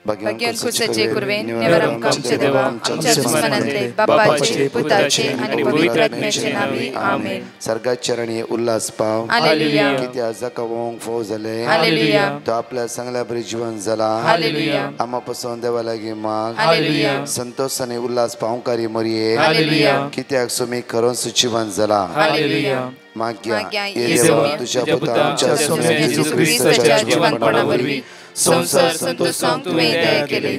भगवान कुसाचे कुर्वे निवारम कामचे देवा आमच्या दुश्मनांतले बापाचे पुताचे आणि पवित्र आत्म्याचे नावे आमेन. सर्गात चरणी उल्हास पाव हालेलुया. किती जकावंक फोव झाले हालेलुया. तो आपल्या सांगल्या बरी जीवन झाला हालेलुया. आम्हापासून देवा लागी माग हालेलुया. संतोष आणि उल्हास पावकारी मरिये हालेलुया. कित्याक सुमी खरों सुचिवन झाला हालेलुया. माग्या येशू तुझ्या पुता आमच्या स्वामी येशू ख्रिस्ताच्या जीवनपणावरवी संसार संतोषांक तुवें दया केली.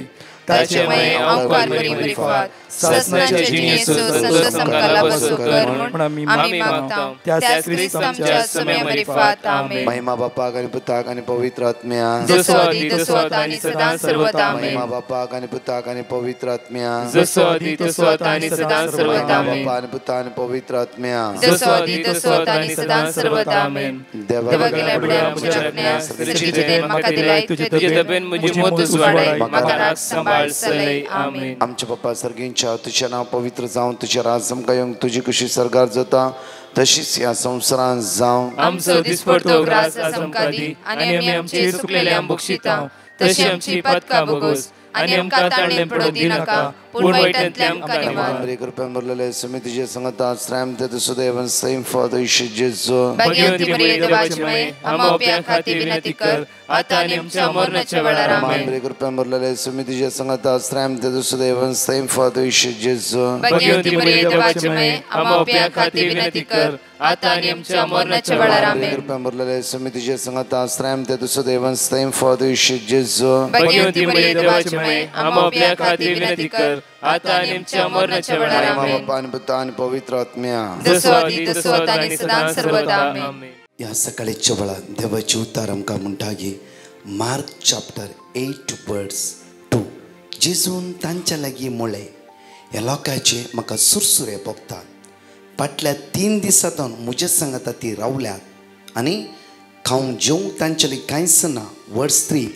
ताचेमुळे अवकार बरी बरी फात ससनाचे जिणेसो संतोष आमकां लाभसो कर म्हूण आमी मागता. त्याच ख्रिस्त आमच्या समय बरी फात आमेन. महिमा बापाक आणि पुताक आणि पवित्र आत्म्या जसो आदी तसो आता आणि सदां सर्वदा आमेन. महिमा बापाक आणि पुताक आणि पवित्र आत्म्या जसो आदी तसो आता आणि सदां सर्वदा आमेन. बापा आणि पुता आणि पवित्र आत्म्या जसो आदी तसो आता आणि सदां सर्वदा आमेन. देवा गेल्या बड्या म्हज्या रत्न्या सृष्टीचे देव म्हाका दिलाय तुजे दबेन म्हजी मोतूच वाडय म्हाका राख सांबाळ सलय आमेन. आमचे बाप्पा सर्गींच्या तुझे नाव पवित्र जावन तुझे राज आमकां येवंक तुजी कशी सरकार जाता तशीच ह्या संवसारांत जावं. आमचो दिसपडतो ग्रास आमकां दी आनी आमी आमचे सुकलेल्या बक्षिता तशी आमची पदकां भोगोस आनी आमकां ताळणे पडो दिनाका पूण वायटांतल्यान आमकां निवार. बरे कृपेन भरलेले सुमी तुजे संगता श्राम ते सुदैवन सैम फादर इशू जेजू भाग्यवती मरिये देवाची माय आम्हा उप्या खातीर विनंती कर आता आनी आमच्या मरणाच्या वेळार आमेन. बरे कृपेन भरलेले सुमी तुजे संगता श्राम ते सुदैवन सैम फादर इशू जेजू भाग्यवती मरिये देवाची माय आम्हा उप्या खातीर विनंती कर आता आनी आमच्या मरणाच्या वेळार आमेन. कृपेन भरलेले सुमी तुजे संगता श्राम ते सुदैवन सैम फादर इशू जेजू भाग्यवती मरिये देवाची माय आम्हा उप्या खातीर विनंती कर आता आनी आमच्या मरणाच्या वेळार आमेन. बापा आणि पुता आणि पवित्र आत्म्या जसो आदी तसो आता आनी सदां सर्वदा आमेन. ह्या सकाळीच्या वेळार देवाची उतार आमकां म्हणटा की मार्क चॅप्टर 8 वर्स 2 जेजून तांच्या लागीं म्हळें ह्या लोकांचे म्हाका सुरसुरे भोगतात. फाटल्या 3 दिसांतून म्हजे सांगात ती रावल्यात आनी खावंक जेवंक तांचे लागीं कांयच ना. वर्स 3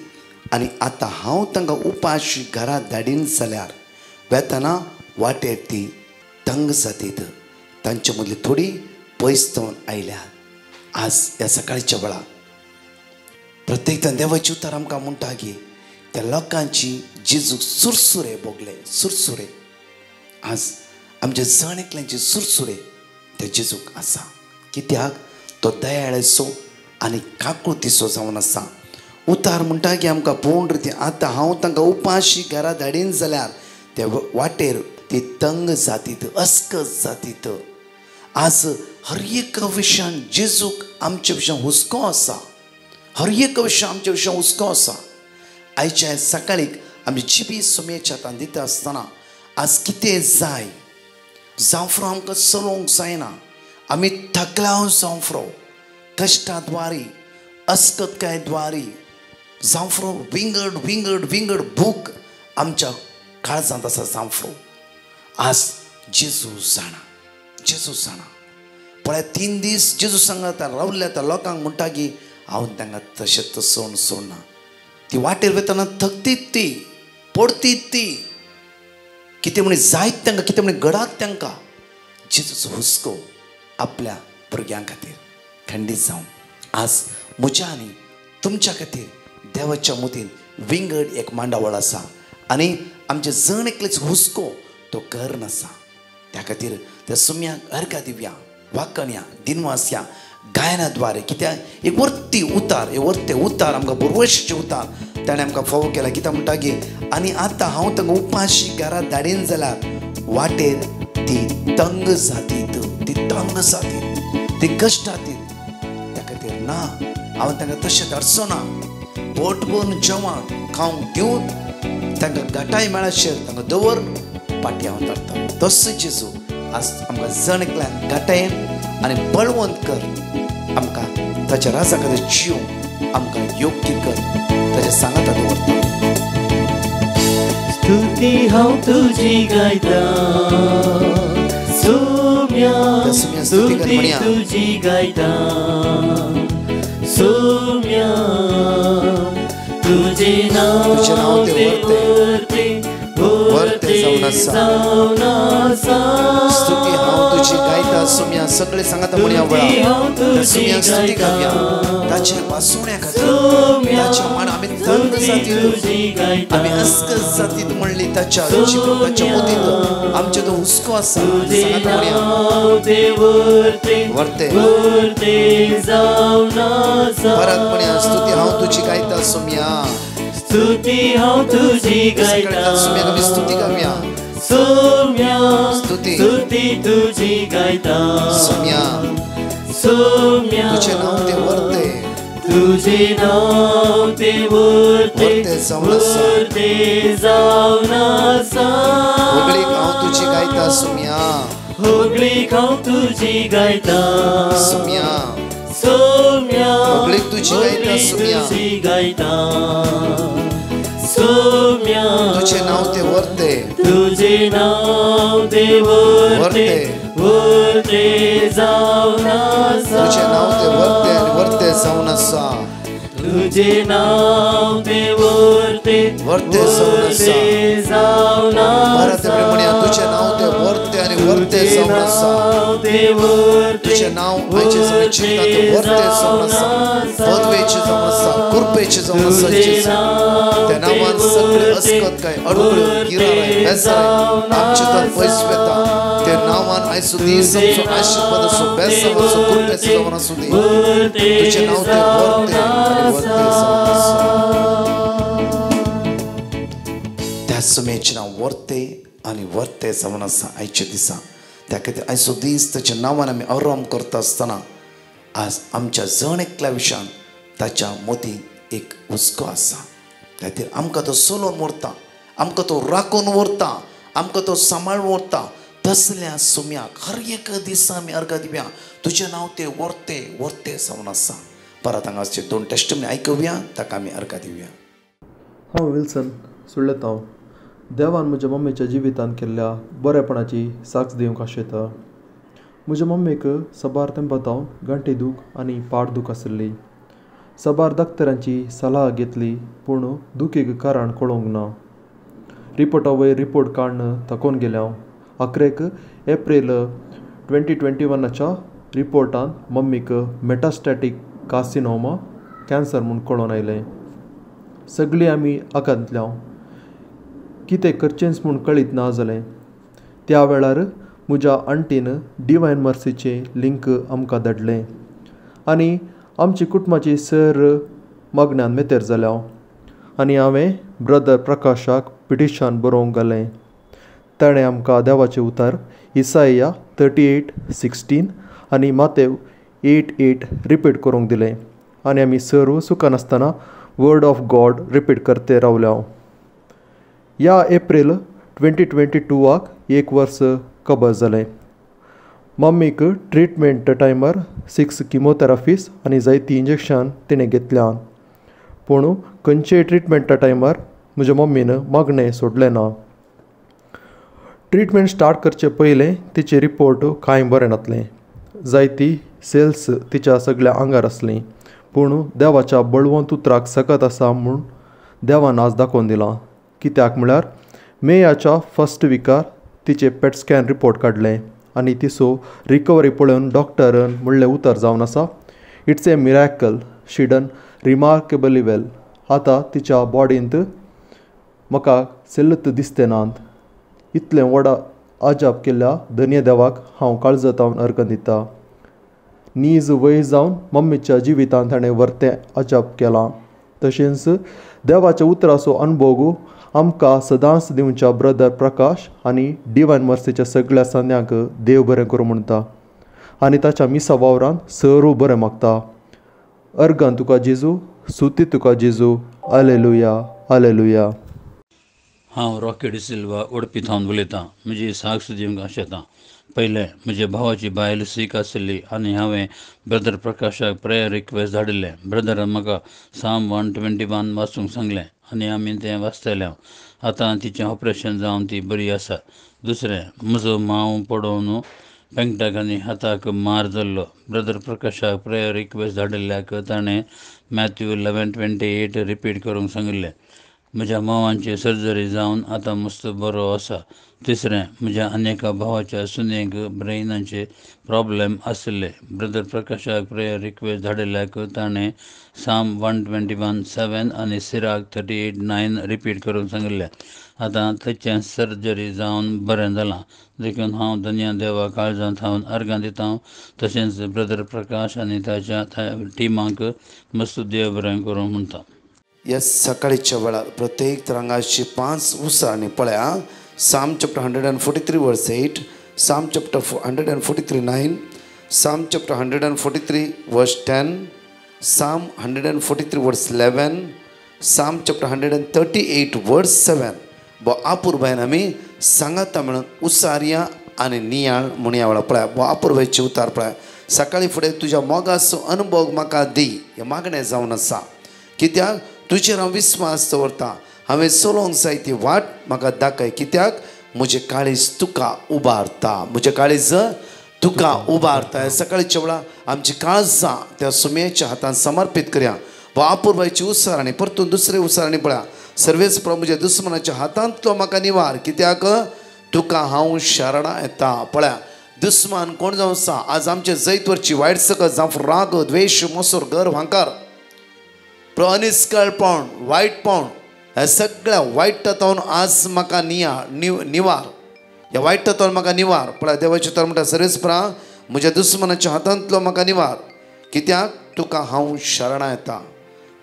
आनी आतां हांव तांकां उपाशी घरा धाडीन जाल्यार वेतना वाटेर ती तंग जातीत. तांचे मदली थोडी पयस जावन आयल्यात. आज ह्या सकाळच्या वेळार प्रत्येकदां देवाची उतार आमकां म्हणटा की त्या लोकांची जेजूक सुरसुरे भोगले. सुरसुरे आज आमच्या जण एकल्यांचे सुरसुरे ते जेजूक आसा. कित्याक तो दयाळेचो आनी काकुळतीचो जावन आसा. उतार म्हणटा की आमकां पूर्ण रितीन आतां हांव तांकां उपाशी घरा धाडीन जाल्यार ते वाटेर ती तंग जातीत अस्कस जातीत. आज हर एक विशयान जेजूक आमच्या विशयान हुस्को आसा. हर एक विशय आमच्या विशयान हुस्को आसा. आयच्या सकाळीक आमी जिबी सुमेच्या हातान दिता आसतना आज कितें जाय जावफ्रो आमकां चलोवंक जायना. आमी थकलाव जावफ्रो कश्टाद्वारी अस्कतकाय द्वारी जावफ्रो विंगड विंगड विंगड भूक आमच्या काळजांत आसा जावफ्रो. आज जेजू जाणा. जेजू जाणा. पळय 3 दीस जेजू सांगात रावल्या त्या लोकांक म्हणटा की हांव तांकां तशेंच सोडना. ती वाटेर वतना थकतीत ती पडतीत ती कितें म्हण जायत तांकां कितें म्हण घडात तांकां. जेजूचो हुस्को आपल्या भुरग्यां खातीर खंडीत जावं. आज म्हज्या आनी तुमच्या खातीर देवाच्या मुतीन विंगड एक मांडावळ आसा आनी आमचे जण एकलेच हुस्को तो घर आसा. त्या खातीर त्या सुम्याक अर्घ्य दिवया वाकण्या दिनवास या गायनाद्वारे कित्याक एक वर्ती उतार हे वर्ते उतार आमकां बुरवशीचे उतार ताणें आमकां फोव केला. कित्याक म्हणटा की आनी आतां हांव तांकां उपाशी घरा धाडीन जाल्यार वाटेर ती तंग जातीत ती तंग जातीत ती कश्टातीत. त्या खातीर ना हांव तांकां तशें धाडचो ना. पोट भरून जेवण खावंक दिवन तांकां घटाय मेळाशेर तांकां दवर पाटी हांव धाडटा. तसो जेजू आज आमकां जण एकल्यान घटायेन आनी बळवंत कर. आमकां ताच्या राजा खातीर जीव आमकां योग्य कर. ताच्या सांगाता दवरता. स्तुती हांव तुजी गायता सोम्या स्तुती तुजी गायता सोम्या तुझे नाव ते वर्ते जावन आसा. स्तुती हांव तुझी गायता सुम्या सगळे सांगात म्हणया वळा सुम्या स्तुती गावया ताचे वासुण्या खातीर ताच्या मान आमी थंड जातीत आमी अस्कस जातीत म्हणली ताच्या जिवाच्या मोतीत आमचे तो हुस्को आसा सांगात म्हणया वर्ते परत म्हणया स्तुती हांव तुझी गायता सुम्या स्तुती हांव तुझी गायता सुम्या आमी स्तुती गावया सोम्या स्तुती स्तुती तुझी गायता सुम्या सोम्या तुझे नाव ते वर्ते तुझे नाव ते वर्ते जावन आसा होगळीक हांव तुझी गायता सुम्या होगळीक हांव तुझी गायता सुम्या सोम्या होगळीक तुझी गायता सुम्या तुझी गायता सोम्या तुझे नाव ते वर्ते तुझे नाव ते वर्ते वर्ते जावन आसा तुझे नाव ते वर्ते आणि वर्ते जावन आसा तुझे नाव ते वर्ते वर्ते जावन आसा भारत प्रेमण्या तुझे नाव ते वर्ते आणि वर्ते जावन आसा तुझे नाव आयचे सगळे चिंतात वर्ते जावन आसा पदवेचे जावन आसा कृपेचे जावन आसा त्या नावान सगळे अस्कत काय अडखळ गिराय बेसाय आमचे तर पयस वेता त्या नावान आयसो दीस आमचो आशीर्वाद असो बेसाव असो कृपेचो जावन आसूं दी तुझे नाव ते वर्ते आणि वर्ते जावन आसा त्या सुमेचे नाव वर्ते आणि वर्ते जावन आसा आयच्या दिसा त्या खातीर आयचो दीस ताच्या नांवान आमी आराम करता आसतना आज आमच्या जण एकल्या विशयान ताच्या मोतीक एक हुस्को आसा खातीर आमकां तो सोलोन व्हरता आमकां तो राखून व्हरता आमकां तो सांबाळून व्हरता तसल्या सुम्याक हर एक दिसा आमी अर्घ दिवया तुजें नांव ते वर्ते वर्ते जावन आसा परत हांगाचे 2 टेस्टमनी आयकुया ताका आमी अर्घ दिवया हांव विल्सन सुळेतांव देवान म्हज्या मम्मीच्या जिवितांत केल्ल्या बरेपणाची साक्ष दिवंक आशेता म्हज्या मम्मीक सबार तेंपातावन गंटी दूख आनी पाड दूख आशिल्ली सबार दोतोरांची सलाह घेतली पूण दुखीक कारण कळोवंक ना रिपोर्टा वयर रिपोर्ट काडून थकोन गेले हांव 11 एप्रील 2021च्या रिपोर्टांत मम्मीक मेटास्टॅटीक कार्सिनोमा कॅन्सर म्हूण कळोवन आयलें सगळीं आमी आकांतल्या कितें करचेंच म्हूण कळीत ना जालें त्या वेळार म्हज्या आंटीन डिवायन मर्सीचें लिंक आमकां धाडलें आनी आमची कुटुंबाची सर मगण्यान मेतेर जाल्या आनी हांवें ब्रदर प्रकाशाक पिटिशन बरोवंक घालें ताणें आमकां देवाचें उतार इसाया 38:16 आनी मातेव 8:8 रिपीट करूंक दिलें आनी आमी सर्व सुखान आसतना वर्ड ऑफ गॉड रिपीट करते रावल्या ह्या एप्रील 2022 एक वर्स कबर जालें मम्मीक ट्रिटमेंट टायमार 6 किमोथेरापीज आनी जायतीं इंजेक्शन तिणें घेतल्या पूण खंयचेय ट्रिटमेंटा टायमार म्हज्या मम्मीन मागणें सोडलें ना ट्रिटमेंट स्टार्ट करचे पयलें तिचे रिपोर्ट कांय बरें नासलें जायतीं सेल्स तिच्या सगळ्या आंगार आसलीं पूण देवाच्या बळवंत उतराक सकत आसा म्हूण देवान आज दाखोवन दिलां कित्याक म्हळ्यार मेयाच्या फर्स्ट विकार तिचे पेट स्कॅन रिपोर्ट काडलें आनी तिचो रिकवरी पळोवन डॉक्टरान म्हणलें उतर जावन आसा it's a miracle she done remarkably well आतां तिच्या बॉडींत म्हाका सेल्लत दिसते नात इतलें व्हडा अजाप केल्ल्या धन्य देवाक हांव काळजतावन अर्घ दिता नीज वय जावन मम्मीच्या जिवितांत ताणें वर्तें अजाप केलां तशेंच देवाच्या उतराचो अनुभव आमकां सदांच दिवच्या ब्रदर प्रकाश आनी डिवायन मर्सीच्या सगळ्या सन्याक देव बरें करूं म्हणटा आनी ताच्या मिसा वावरांत सर्व बरें मागता अर्गान तुका जेजू स्तुती तुका जेजू हालेलुया हालेलुया हांव रॉकी डिसिल्वा उडपी थावन उलयतां म्हजी साक्ष दिवंक आशेतां पयलें म्हजे भावाची बायल सीक आशिल्ली आनी हांवें ब्रदर प्रकाशाक प्रेयर रिक्वेस्ट धाडिल्लें ब्रदरान म्हाका साम 121 वाचूंक सांगलें आनी आमी तें वाचतलें आतां तिचें ऑपरेशन जावन ती बरी आसा दुसरें म्हजो मांव पडोवन पेंगटाक आनी हाताक मार जाल्लो ब्रदर प्रकाशाक प्रेयर रिक्वेस्ट धाडिल्ल्याक ताणें मॅथ्यू 11:28 रिपीट करूंक सांगिल्लें म्हज्या मांवांची सर्जरी जावन आतां मस्त बरो आसा. तिसरें, म्हज्या आनेका भावाच्या सुनेक ब्रेनाचे प्रॉब्लेम आसले. ब्रदर प्रकाशाक प्रेयर रिक्वेस्ट धाडिल्ल्याक ताणें साम 121:7 आनी सिराक 38:9 रिपीट करून सांगिल्लें. आतां तेचें सर्जरी जावन बरें जालां. देखून हांव धन्य देवा काळजांत हांव अर्गां दितां. तशेंच ब्रदर प्रकाश आनी ताच्या टिमाक मस्त देव बरें करूं म्हणटा. येस, सकाळीच्या वेळार प्रत्येक तरंगाची 5 उसाळणी पळया. साम चॅप्टर 143 वर्स 8, साम चॅप्टर 143 9, साम चॅप्टर 143 वर्स 10, साम 143 वर्स 11, साम चॅप्टर 138 वर्स 7. बो अपूर्वायन आमी सांगाता म्हणून उसारिया आनी नियाळ म्हणून ह्या वेळार पळया. बो अपूर्वायचे उतार पळया. सकाळी फुडें तुज्या मोगाचो अनुभव म्हाका दी हें मागणें जावन आसा. कित्याक तुजेर हांव विस्वास दवरतां. हांवें चलोवंक जाय ती वाट म्हाका दाखय. कित्याक म्हजें काळीज तुका उबारता. म्हजें काळीज तुका उबारता. सकाळीच्या वेळार आमची काळजां त्या सुमयेच्या हातांत समर्पीत करया. वा अपूर्वायची उसारणी परतून दुसरे उसारणी पळया. सर्वेस प्रभू म्हज्या दुस्मनाच्या हातांतलो म्हाका निवार. कित्याक तुका हांव शरणा येता. पळया, दुस्मान कोण जावन आसा. आज आमचे जैतवरची वायट सकत जावं राग द्वेश मोसोर गर्व अहंकार अनिस्कळपण वायटपण ह्या सगळ्या वायट तत्वान आज म्हाका निवार. ह्या वायट तत्वान म्हाका निवार. पळय देवाचे तर म्हणटा सर्वेस्परा म्हज्या दुस्मनाच्या हातांतलो म्हाका निवार. कित्याक तुका हांव शरणा येता.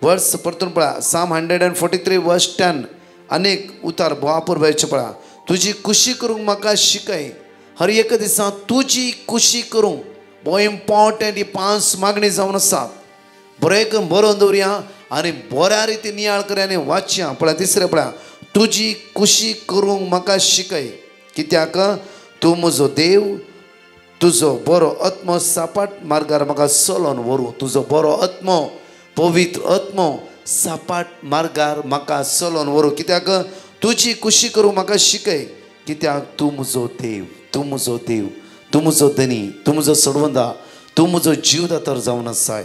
वर्स परतून पळया. साम 143 वर्स 10 अनेक उतार अपूर्वायचे पळया. तुजी खुशी करूंक म्हाका शिकय. हर एक दिसा तुजी खुशी करूंक बो इम्पॉर्टंट. ही 5 मागणी जावन आसात. बरें बरोवन दवरया आनी बऱ्या रितीन नियाळ करया आनी वाचया. पळया तिसरें पळया. तुजी खुशी करूंक म्हाका शिकय. कित्याक तूं म्हजो देव. तुजो बरो आत्मो सापाट मार्गार म्हाका चलोवन व्हरूं. तुजो बरो आत्मो पवित्र आत्मो सापाट मार्गार म्हाका चलोवन व्हरूं. कित्याक तुजी खुशी करूंक म्हाका शिकय. कित्याक तूं म्हजो देव. तूं म्हजो देव. तूं म्हजो धनी. तूं म्हजो सोडवंदा. तूं म्हजो जीवदातर जावन आसाय.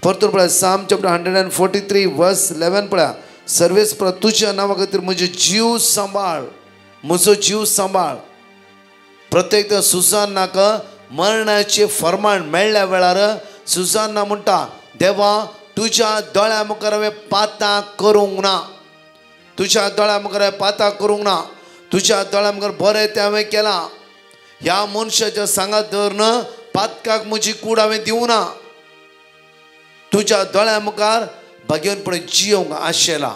परतून पळया. साम चॅप्टर 143 वर्स 11 पळया. सर्वेस्परा तुज्या नांवा खातीर म्हजो जीव सांबाळ. म्हजो जीव सांबाळ. प्रत्येक सुजान्नाक मरणाचे फर्माण मेळ्ळ्या वेळार सुजान्ना म्हणटा देवा तुज्या दोळ्या मुखार हांवें पातां करूंक ना. तुज्या दोळ्या मुखार हांवें पातां करूंक ना. तुज्या दोळ्या मुखार बरें तें हांवें केलां. ह्या मनशाच्या सांगात धरून पातकाक म्हजी कूड हांवें दिवं ना. तुज्या दोळ्या मुखार भाग्यवनपणे जियोंक आशेला.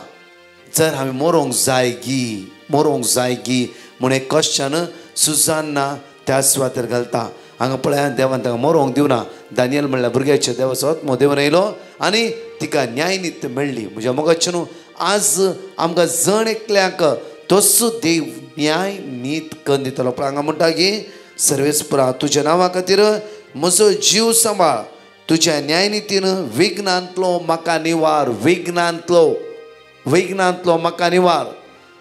जर हांवें मरोंक जाय गी म्हूण एक क्वेश्चन सुजान्ना त्या सुवातेर घालता. हांगा पळया देवान ताका मरोंक दिवना. दानियल म्हणल्यार भुरग्याच्या देवाचो आत्मो देवान येयलो आनी तिका न्यायनीत मेळ्ळी. म्हज्या मोगाचें न्हू आज आमकां जण एकल्याक तसो देव न्याय नीत करून दितलो. पळय हांगा म्हणटा की सर्वेस्परा तुज्या नांवा खातीर म्हजो जीव सांबाळ. तुज्या न्यायनितीन विघ्नांतलो म्हाका निवार. विघ्नांतलो म्हाका निवार.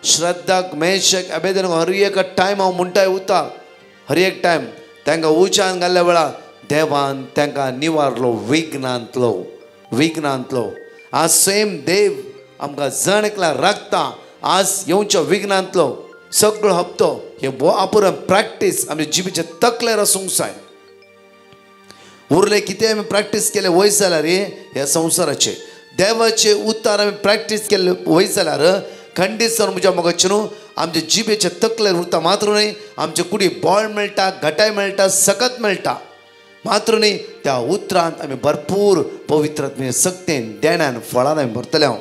श्रद्धाक मेशक अबेदनाक हर एक टायम हांव म्हणटाय उतार. हर एक टायम तांकां उज्यान घाल्ल्या वेळार देवान तांकां निवारलो विघ्नांतलो. आज सेम देव आमकां जण एकल्याक राखता. आज येवच्या विघ्नांतलो सगळो हप्तो हे बो अपुरो प्रॅक्टीस आमच्या जिबीचे तकलेर आसूंक जाय. उरले कितें आमी प्रॅक्टीस केले वयस जाल्यार ह्या संवसाराचे देवाचे उतार आमी प्रॅक्टीस केले वयस जाल्यार खंडीत जावन म्हज्या मोगाचें न्हू आमच्या जिबेचे तकलेर उरता. मात्र न्ही आमचे कुडी बळ मेळटा, घटाय मेळटा, सकत मेळटा. मात्र न्ही त्या उतरांत आमी भरपूर पवित्रत्वे सक्तेन देण्यान फळान आमी भरतले. हांव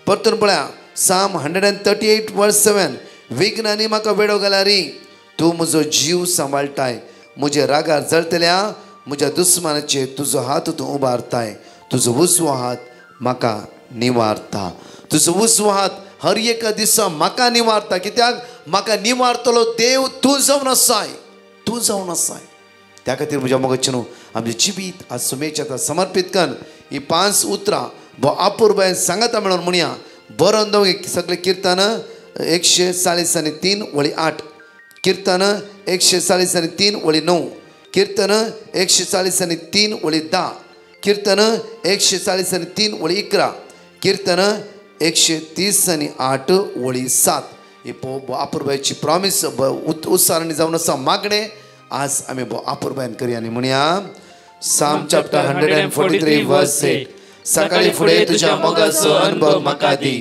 परतून पळया. साम 138 वर्स 7 विघ्नांनी म्हाका वेडो घाला रे. तूं म्हजो जीव सांबाळटाय. म्हजे रागार जळटल्या म्हज्या दुस्मानाचे तुजो हात तूं उबारताय. तुजो उजवो हात म्हाका निवारता. तुजो उजवो हात हर एक दिसा म्हाका निवारता. कित्याक म्हाका निवारतलो देव तूं जावन आसाय. त्या खातीर म्हज्या मोगाचें न्हू आमचें जिबीत आज सुमेच्या समर्पीत कर. ही 5 उतरां बो अपूर्वाय सांगाता म्हणून म्हणया. बरोवन दवंक सगळे कीर्तन 143 वळी 8, कीर्तन 143 वळी 9, कीर्तन 143 वळी 10, कीर्तन 143 वळी 11, कीर्तन 130:8 ओळी 7 हे आपुरबाईची प्रॉमिस उत्साराने जाऊन असा मागणे आज आम्ही आपुरबाईन करूया आणि म्हणूया साम चॅप्टर 143 वर्स 8 सकाळी फुडें तुझ्या मोगाचो अनुभव म्हाका दी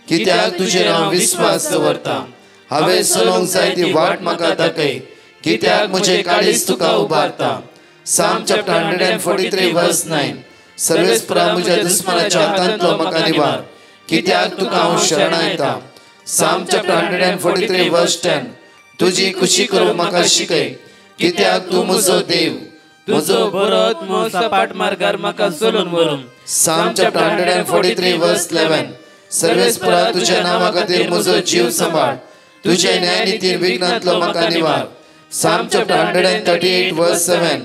कित्याक तुजेर हांव विश्वास दवरता हांवें चलोवंक जाय ती वाट म्हाका दाखय कित्याक म्हजें काळीज तुका उबारता साम चॅप्टर 143 वर्स 9 सर्वेस्परा म्हज्या दुस्मनाच्या हातांतलो म्हाका निवार कित्याक तुका हांव शरणायता साम चॅप्टर 143 वर्स 10 तुजी खुशी करूंक म्हाका शिकय कित्याक तूं म्हजो देव तुजो बरो आत्मो सपाट मार्गार म्हाका चलून व्हरूं साम चॅप्टर 143 वर्स 11 सर्वेस्परा तुज्या नांवा खातीर म्हजो जीव सांबाळ तुजे न्यायनितीन विघ्नांतलो म्हाका निवार साम चॅप्टर 138 वर्स 7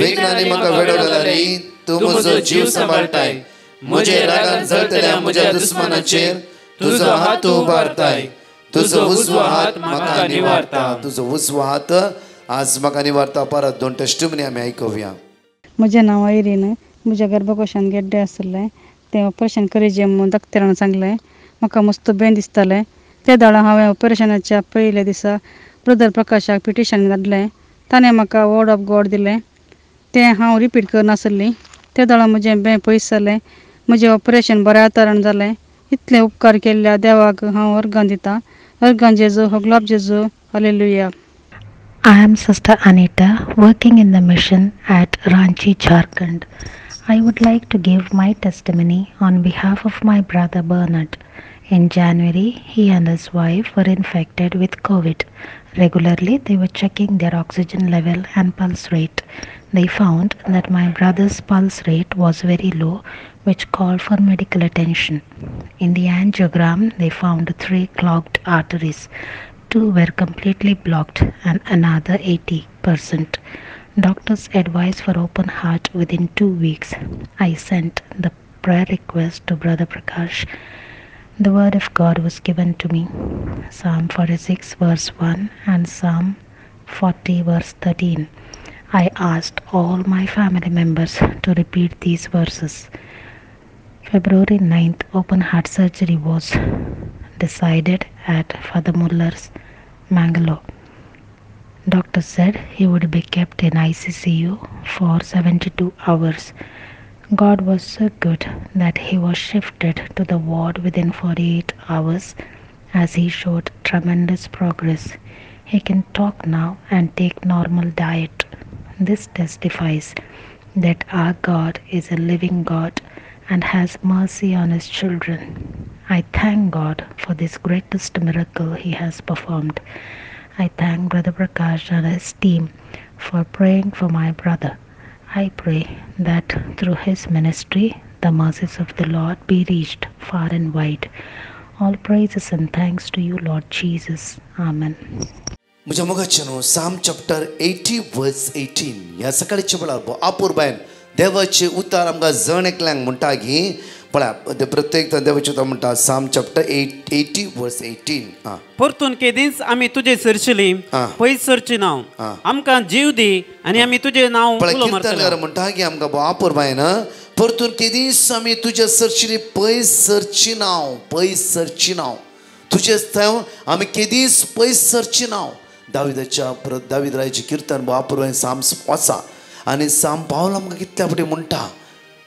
विघ्नांनी म्हाका वेडो घालारी तूं म्हजो जीव सांबाळटाय म्हजे रागान जळटल्या म्हज्या दुस्मनाचेर तुजो हात तूं उबारताय तुजो उजवो हात म्हाका निवारता तुजो उजवो हात आज म्हाका निवारता परत 2 टेस्टिमनी आमी आयकुया म्हजें नांव आयरीन म्हज्या गर्भकोशान गेड्डे आसले तें ऑपरेशन करीजे म्हूण डॉक्टरान सांगलें म्हाका मस्त बेन दिसतालें त्या दाळा हांवें ऑपरेशनाच्या पयल्या दिसा ब्रदर प्रकाशाक पिटिशन धाडलें ताणें म्हाका वर्ड ऑफ गॉड दिलें तें हांव रिपीट करनासली त्या दाळा म्हजें बें पयस जालें म्हजें ऑपरेशन बऱ्या तरेन जालें इतले उपकार केल्ल्या देवाक हांव अर्गां दितां अर्गां जेजू होगलाब जेजू hallelujah. I am Sister Anita, working in the mission at Ranchi, Jharkhand. I would like to give my testimony on behalf of my brother Bernard. In January, he and his wife were infected with COVID. Regularly, they were checking their oxygen level and pulse rate. They found that my brother's pulse rate was very low, which called for medical attention. In the angiogram, they found 3 clogged arteries. 2 were completely blocked and another 80%. Doctors advised for open heart within 2 weeks. I sent the prayer request to Brother Prakash. The word of God was given to me. Psalm 46 verse 1 and Psalm 40 verse 13. I asked all my family members to repeat these verses. February 9th, open heart surgery was decided at Father Muller's, Mangalore. Doctor said he would be kept in ICCU for 72 hours. God was so good that he was shifted to the ward within 48 hours as he showed tremendous progress. He can talk now and take normal diet. This testifies that our God is a living God and has mercy on his children. I thank God for this greatest miracle he has performed. I thank Brother Prakash and his team for praying for my brother. I pray that through his ministry, the mercies of the Lord be reached far and wide. All praises and thanks to you, Lord Jesus. Amen. म्हज्या मोगाचें साम chapter 80 वर्स 18 ह्या सकाळच्या वेळार आपुरबायन देवाचे उतार आमकां जण एकल्यांक म्हणटा की पळय प्रत्येक देवाचे उतार म्हणटा साम चॅप्टर 80 वर्स 18 परतून केदींच आमी तुजे सरचली पयस सरची नांव आमकां जीव दी आनी आमी तुजे नांव उलो मारतले म्हणटा की आमकां आपुरबायन परतून केदींच आमी तुजे सरचली पयस सरची नांव तुजे थंय आमी केदींच पयस सरची नांव दावीद रायाची किर्तन बापूरबायन साम वाचा आनी साम पावल आमकां कितल्या फावटी म्हणटा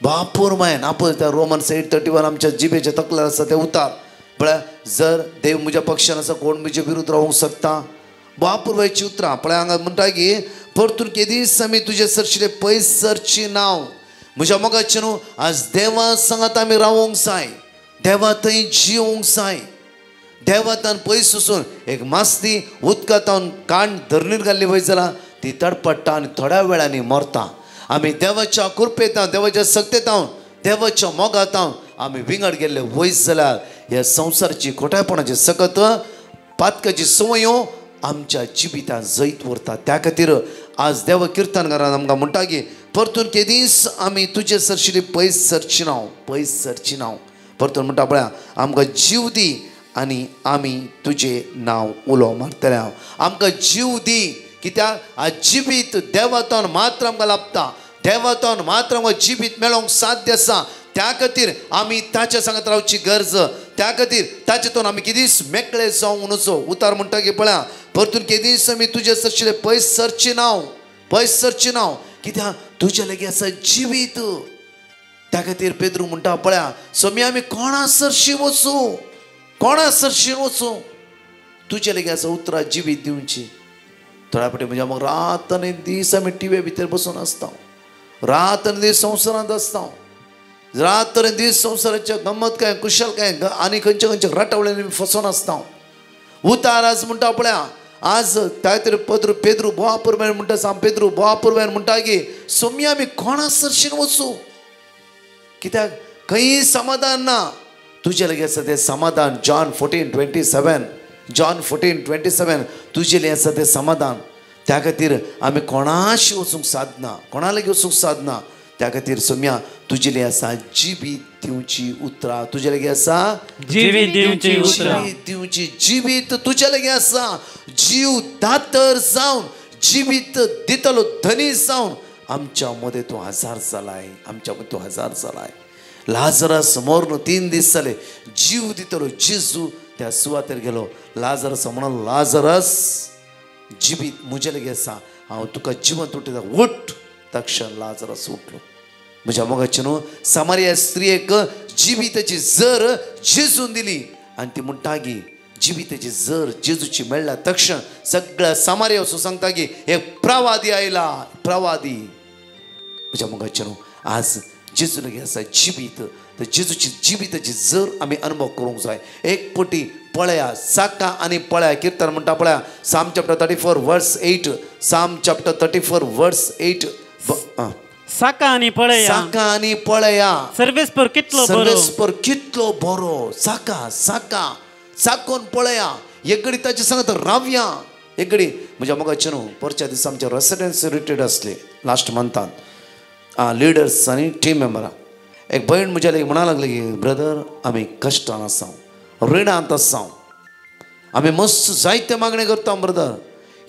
बापूरबायन आपण त्या रोमन्स 8:31 आमच्या जिबेचे तकल्यार आसा ते उतार पळय जर देव म्हज्या पक्षान आसा कोण म्हजे विरुद्ध रावूंक शकता बापूरबायची उतरां पळय हांगा म्हणटा की परतून केदींच आमी तुजे सरशिले पयस सरची नांव म्हज्या मोगाचें न्हू आज देवा सांगात आमी रावूंक जाय देवा थंय जिवूंक जाय देवातान पयस वचून एक मास्ती उदकांतावन काण धरणीर घाल्ली वयत जाल्यार ती तडपडटा आनी थोड्या वेळांनी मरता आमी देवाच्या कृपेंतावन देवाच्या सक्तेतावन देवाच्या मोगातावन आमी विंगड गेल्ले वयत जाल्यार ह्या संवसाराची खोटायपणाची सकत पातकाची संवयो आमच्या जिबितांत जैत उरता त्या खातीर आज देव किर्तनकारान आमकां म्हणटा की परतून केदींच आमी तुजे सरशिली पयस सरची नांव परतून म्हणटा पळय आमकां जीव दी आनी आमी तुजें नांव उलो मारतले आमकां जीव दी कित्याक आज जिबीत देवातान मात्र आमकां लाभता देवातान मात्र आमकां जिबीत मेळोवंक साध्य आसा त्या खातीर आमी ताच्या सांगत रावची गरज त्या खातीर ताचेतून आमी केदीस मेकळे जावंक नचो. उतार म्हणटा की पळया परतून केदीस आमी तुजे सरशिले पयस सरची नाव कित्याक तुजे लागीं आसा जिवीत. त्या खातीर पेद्रू म्हणटा पळया सोमी आमी कोणा सरशी वचूं तुजे लागीं आसा उतरां जिवीत दिवची. थोड्या फावटी म्हणजे मग रात आनी दीस आमी टिवी भितर बसून आसता, रात आनी दीस संवसारांत आसता, रात आनी दीस संवसाराच्या गंमत काय कुशल काय आनी खंयच्या खंयच्या रटावळ्यांनी फसून आसता. उतार आज म्हणटा पळया आज त्या खातीर पेद्रू बोवा पुरव्यान म्हणटा सांग पेद्रू बोवा पुरव्यान म्हणटा की सोमी आमी कोणा सरशीन वचूं कित्याक खंय समाधान ना. तुजे लागीं आसा तें समाधान. जॉन 14:27 तुजे लागीं आसा तें समाधान. त्या खातीर आमी कोणाशी वचूंक सादना, कोणा लागीं वचूंक सादना. त्या खातीर सोम्या तुजे लागीं आसा जिवीत दिवची उतरां. तुजे लागीं आसा जिवीत दिवची जिवीत तुजे लागीं आसा. जीव दातर जावन जिवीत दितलो धनी जावन आमच्या मदें तूं हजार जालाय. लाजरस मोरून 3 दीस जाले जीव दितलो जेजू त्या सुवातेर गेलो. लाजरस म्हणून लाजरस जिवीत म्हजे लागीं आसा, हांव तुका जिवंत उठयता, उठ. तक्षण लाजरस उठलो. म्हज्या मोगाची न्हू सामारिया स्त्रियेक जिविताची जर जेजून दिली आनी ती म्हणटा की जिविताची जर जेजूची मेळ्ळा. तक्षण सगळ्या सामारिया वचून सांगता की एक प्रवादी आयला. प्रवादी म्हज्या मोगाची न्हू आज जेजू लागीं आसा जिवीत. तर जेजूची जिविताची जर आमी अनुभव करूंक जाय. एक पटी पळया साका आनी पळया किर्तन म्हणटा पळया Psalm chapter 34 verse 8. Psalm chapter 34 verse 8. साका आनी पळया सर्वेस्पर कितलो बरो. साका साकोन पळया एक ताचे सांगत रावया. एक म्हज्या मोगाचे न्हू परच्या दिसा आमचे रेसिडेंस रिट्रीट आसले लास्ट मंथान लिडर्स आनी टीम मेंबरां. एक भयण म्हज्या लागीं म्हणा लागली की ब्रदर आमी कश्टान आसा, रिणांत आसा, आमी मस्त जायते मागणे करता ब्रदर.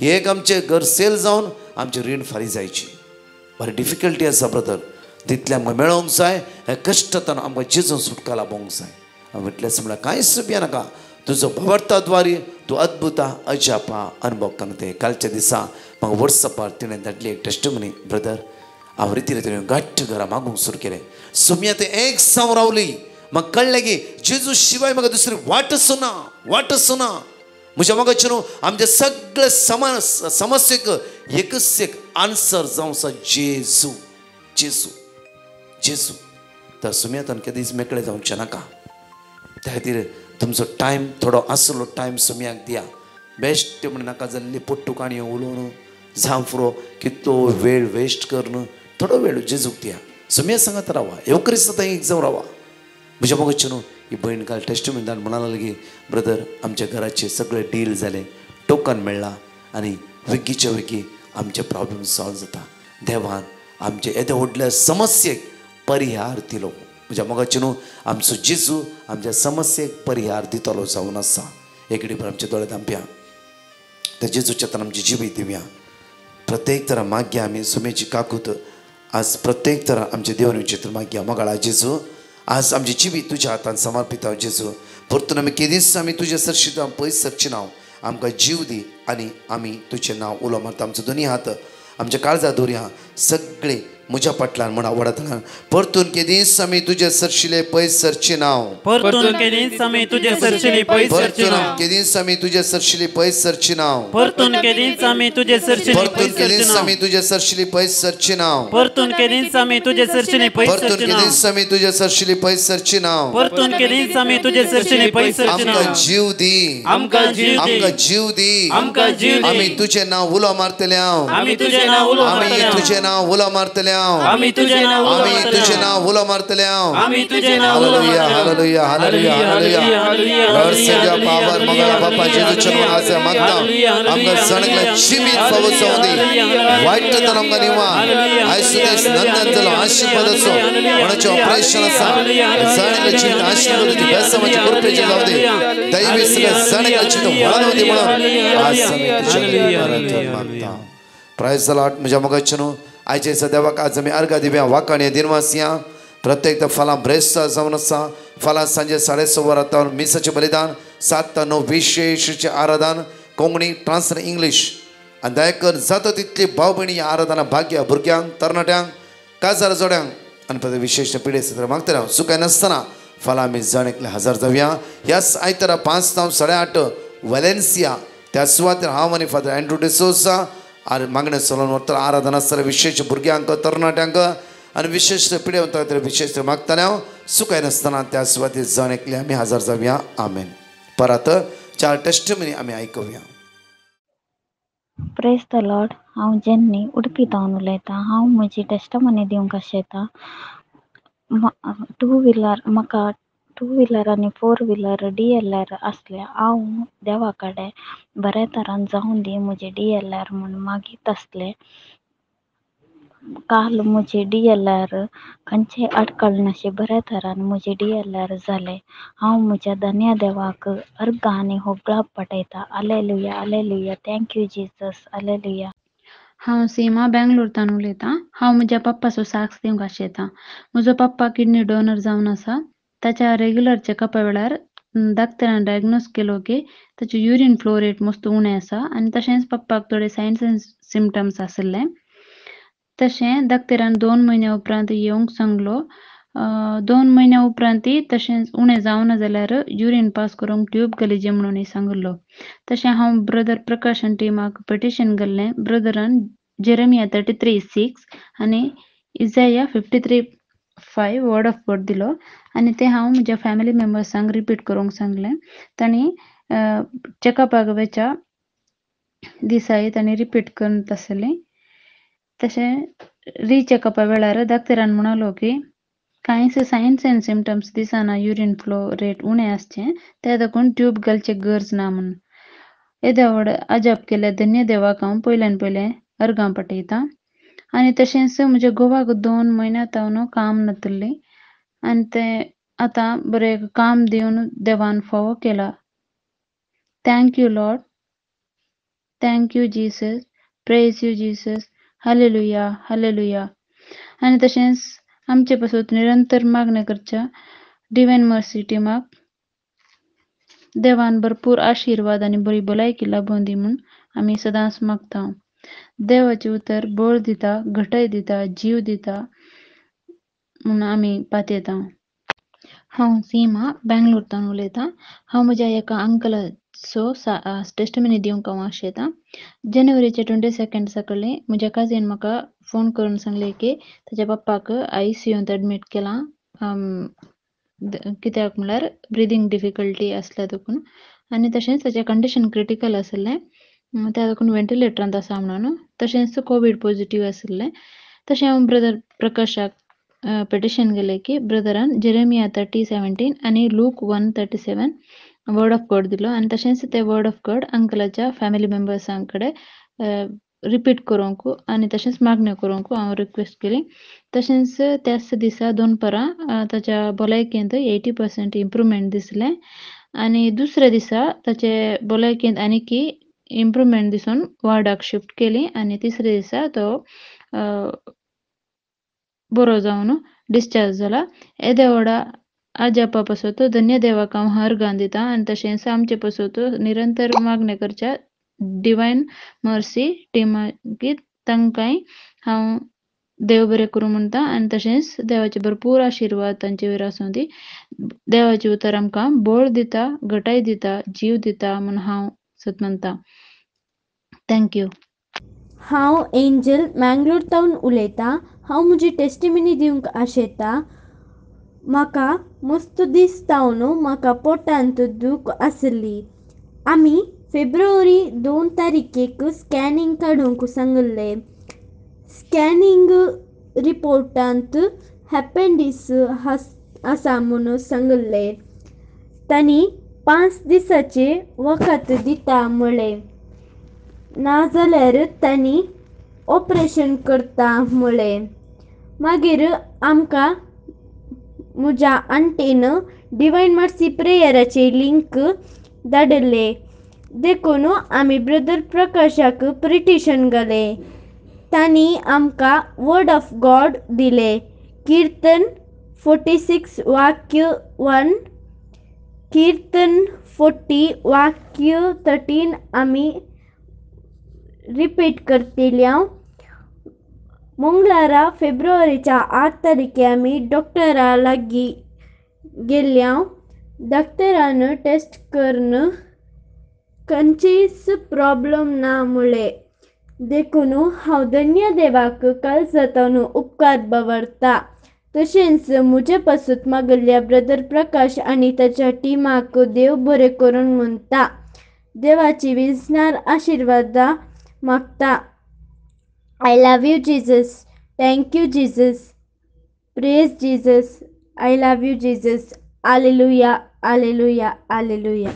एक आमचें घर सेल जावन आमचें रीण फारीक जायची. बरी डिफिकल्टी आसा ब्रदर. तितलें आमकां मेळोवंक जाय. हे कश्टांतल्यान आमकां जेजून सुटका लाभोवंक जाय. हांव म्हटलें म्हणल्यार कांयच भियेनाका. तुजो भवर्थद्वारी तूं अद्भुता अजापा अनुभव करते. कालच्या दिसा म्हाका वॉट्सॅपार तिणें धाडली एक टेस्टिमनी. ब्रदर हांव रितीन घट्ट घरा मागूंक सुरू केलें. सोम्या तें एक साव रावली. म्हाका कळ्ळें की जेजू शिवाय म्हाका दुसरी वाटच ना. म्हज्या मोगाचे न्हू आमचे सगळे समस्येक एकच एक आन्सर जावं आसा जेजू. तर सोम्यातान केदीच मेकळे जावचें नाका. त्या खातीर तुमचो टायम थोडो आसलो टायम सोम्याक दिया. बेश्ट म्हण नाका जाल्ली पोट्टू काणयो उलोवन जावं फुरो कितलो वेळ वेस्ट करन थोडो वेळ जेजूक दिया. सोम्या सांगात रावा. येवकरीच जाता एक जावं रावा. म्हज्या मोगाचे न्हू ही भयण काल टेस्टिमनी धाडून म्हणा लागली की ब्रदर आमच्या घराचे सगळे डील जाले, टोकन मेळ्ळा आनी विकीच्या विकी आमचे प्रॉब्लेम सॉल्व जाता. देवान आमचे येद्या व्हडल्या समस्येक परिहार दिलो. म्हज्या मोगाचे न्हू आमचो जेजू आमच्या समस्येक परिहार दितलो जावन आसा. एकडे पण आमचे दोळे धांपया. त्या जेजूच्या आमची जिवीत दिवया. प्रत्येक तरा मागया आमी सोम्याची काकूत आज प्रत्येक तरा आमचे देवान चित्र मागया. मोगाळा जेजू आज आमची जिवीत तुज्या हातान समर्पित हांव जेजू. परतून आमी केदीस आमी तुजें सरशिता पयस सरचें नांव आमकां जीव दी आनी आमी तुजें नांव उलो मारता. आमचो दोनी हात आमच्या काळजा दवरया. सगळे म्हज्या फाटल्यान म्हणा वडांतल्यान परतून केदीस आमी तुजें सरशिलें पयस सरचें नांव. परतून केदीस आमी तुजें सरशिलें पयस सरचें नांव. केदीस आमी तुजें सरशिलें पयस सरचें नांव. परतून केदीस आमी तुजें सरशिलें परतून केदीस आमी तुजें सरशिलें पयस सरचें नांव. परतून केदीस आमी तुजें सरशिलें पयस सरचें नांव. परतून केदीस आमी तुजें सरशिलें पयस सरचें नांव. परतून केदीस आमी तुजें सरशिलें पयस सरचें नांव. आमकां जीव दी. आमकां जीव दी. आमी तुजें नांव उलो मारतले हांव. आमी तुजें नांव उलो मारतले हांव. आमी तुजें नांव उलो मारतले हांव. आमी तुजें नांव उलो मारतले हांव. आमी तुजें नांव उलो मारतले हांव. Hallelujah hallelujah hallelujah hallelujah. Lord saviour power मंगला बापा जेजूच्या नावाचे मागता आमकां सगळ्या जिवीत फावो जावं दी. वायटतन आमकां निवार आयसुदेस नंदन जालो आशीर्वाद असो. कोणाचें ऑपरेशन आसा सगळ्या जिवीत आशीर्वादाची बेसमाची कृपेची जावं दी. दैवी सगळ्या सगळ्या जिवीत वळण दी म्हणून आज आमी तुज्या मागता. Praise the Lord. म्हज्या मोगाचे न्हू आयचे दिसा देवाक आज आमी अर्घा दिवया. वाकाणये दिनवासिया प्रत्येक फलां ब्रेस्त जावन आसा. फाल्यां सांजे 6:15 मिसाचें बलिदान, 7 ते 9 विशेषचें आराधन, कोंकणी ट्रान्सलेट इंग्लीश. आनी दयाकर जाता तितली भाव भयणी ह्या आराधना भाग्य भुरग्यांक, तरणाट्यांक, काजार जोड्यांक आनी पळय विशेश पिडे सत्र मागता हांव सुखाय नासतना फाल्यां आमी जण एकले हजार जावया. ह्याच आयतारा 5 ते 8:30 वॅलेन्सिया त्या सुवातेर हांव आनी फादर अँड्रू डिसोजा आनी मागणें चलोवन वता. आराधना आसतलें विशेश भुरग्यांक, तरणाट्यांक आनी विशेष पिडे वता विशेष मागताले हांव सुखाय नासतना त्या सुवातेर जण एकले आमी हजार जावया. आमेन. परत 4 टेस्टिमनी आमी आयकुया. Praise the Lord. हांव जेन्नी उडपीतावन उलयतां. हांव म्हजी टेस्टमनी दिवंक आशेतां. म्हाका 2 व्हिलर आनी 4 व्हिलर DLR आसल्या. हांव देवा कडेन बरे तरान जावन दी म्हजे DLR म्हूण मागीत आसलें. काल म्हजे DLR खंयचेय आडखळ नाशे बरे तरान म्हजे DLR जाले. हांव म्हज्या धन्य देवाक अर्घ आनी होबळाप पाठयतां. Hallelujah, hallelujah. Thank you Jesus, hallelujah. हांव सीमा बेंगलोरतान उलयतां. हांव म्हज्या पप्पाचो साक्ष दिवंक आशेतां. म्हजो पप्पा किडनी डोनर जावन आसा. ताच्या रेग्युलर चेकअपा वेळार डॉक्टरान डायग्नोज केलो की ताचें युरीन फ्लो रेट मस्त उणें आसा आनी तशेंच पप्पाक थोडे सायन्स एंड सिम्टम्स आशिल्ले. तशें डॉक्टरान 2 म्हयन्या उपरांत येवंक सांगलो. 2 म्हयन्या उपरांतय तशेंच उणें जावना जाल्यार युरीन पास करूंक ट्यूब घालिजे म्हणून सांगलो. तशें हांव ब्रदर प्रकाशन टिमाक पिटिशन घाल्लें. ब्रदरान जेरेमिया 33:6 आनी इजाया 53:5 वर्ड ऑफ गॉड दिलो आनी ते हांव म्हज्या फॅमिली मेंबर्सांक रिपीट करूंक सांगलें. तांणी चेकअपाक वेच्या दिसाय तांणी रिपीट करत आसलीं. तशें रिचेकअपा वेळार डॉक्टरान म्हणलो की कांयच सायन्स एंड सिम्टम्स दिसना युरीन फ्लो रेट उणें आसचें, ते देखून ट्यूब घालचे गरज ना म्हणून. येद्या व्हड अजाप केल्या धन्य देवाक हांव पयलें अर्गां पाठयतां. आनी तशेंच म्हज्या घोवाक 2 म्हयन्यां काम नातल्ली आनी ते आतां बरें काम दिवन देवान फावो केला. Thank you Lord, thank you Jesus, praise you Jesus, hallelujah, hallelujah. आनी तशेंच आमचे पासून निरंतर मागणें करच्या डिवायन मर्सी टिमाक देवान भरपूर आशिर्वाद आनी बरी भलायकी लाभून दी म्हूण आमी सदांच मागता. देवाचे उतर बळ दिता, घटय दिता, जीव दिता म्हूण आमी पातयेता. हांव सीमा बेंगलोरतान उलयतां. हांव म्हज्या एका अंकलाचो टेस्टमनी दिवंक हांव आशेतां. जानेवारीच्या 22 सकाळीं म्हज्या काजीन म्हाका फोन करून सांगले की ताच्या पप्पाक ICUंत एडमीट केलां. कित्याक म्हळ्यार ब्रिदींग डिफिकल्टी आसल्या देखून आनी तशेंच ताचें कंडिशन क्रिटिकल आशिल्लें, त्या देखून वेंटिलेटरांत आसा म्हणून. तशेंच कोवीड पॉझिटिव्ह आशिल्लें. तशें हांव ब्रदर प्रकाशाक पिटिशन गेलें की ब्रदरान जेरेमिया 30:17 आनी लूक 1:37 वर्ड ऑफ गॉड दिलो आनी तशेंच ते वर्ड ऑफ गॉड अंकलाच्या फॅमिली मेंबर्सां कडेन रिपीट करूंक आनी तशेंच मागण्यो करूंक हांव रिक्वेस्ट केली. तशेंच त्याच दिसा दोनपरां ताच्या भलायकेंत 80% इम्प्रुवमेंट दिसलें आनी दुसऱ्या दिसा ताचे भलायकेंत आनीक इम्प्रुवमेंट दिसून वार्डाक शिफ्ट केली आनी तिसऱ्या दिसा तो बरो जावन डिस्चार्ज जाला. येद्या व्हडा अजापा पासून तो धन्य देवाक हांव अर्गां दिता आनी तशेंच आमचे पासून तो निरंतर मागणें करच्या डिवायन मर्सी टिमाकीत तांकांय हांव देव बरें करूं म्हणटा आनी तशेंच देवाचे भरपूर आशिर्वाद तांचे वयर आसूं दी. देवाचे उतर आमकां बळ दिता, घटाय दिता, जीव दिता म्हूण हांव म्हणटा. थँक्यू. हांव एंजल मँगलोरतावन उलयतां. हांव म्हजी टेस्टिमनी दिवंक आशेतां. म्हाका मस्त दीस जावन म्हाका पोटांत दूख आसली. आमी फेब्रुवारी 2 तारखेक स्कॅनिंग काडूंक सांगलें. स्कॅनिंग रिपोर्टांत हॅपेंडीस आसा म्हूण सांगलें. तांणी 5 दिसांचे वखद दिता म्हळें, नाजाल्यार तांणी ऑपरेशन करता म्हळें. मागीर आमकां म्हज्या आंटीन डिवायन मर्सी प्रेयराचे लिंक धाडले. देखून आमी ब्रदर प्रकाशाक पिटिशन घालें. तांणी आमकां वर्ड ऑफ गॉड दिलें. कीर्तन 46 वाक्य 1, कीर्तन 40 वाक्य 13 आम्ही रिपीट करतल्या. मंगळारा फेब्रुवारीच्या 8 तारखे आम्ही डॉक्टरा लागी गेल्या. डॉक्टरानं टेस्ट करणं खंयचीच प्रॉब्लेम ना मुळे देखून हांव धन्य देवाक काल जातावन उपकार बावरता. तशेंच म्हजे पासून मागल्या ब्रदर प्रकाश आनी ताच्या टिमाक देव बरें करून म्हणटा. देवाची विजनार आशिर्वादा मागता. I love you Jesus. Thank you Jesus. Praise Jesus. I love you Jesus. Alleluia, alleluia, alleluia.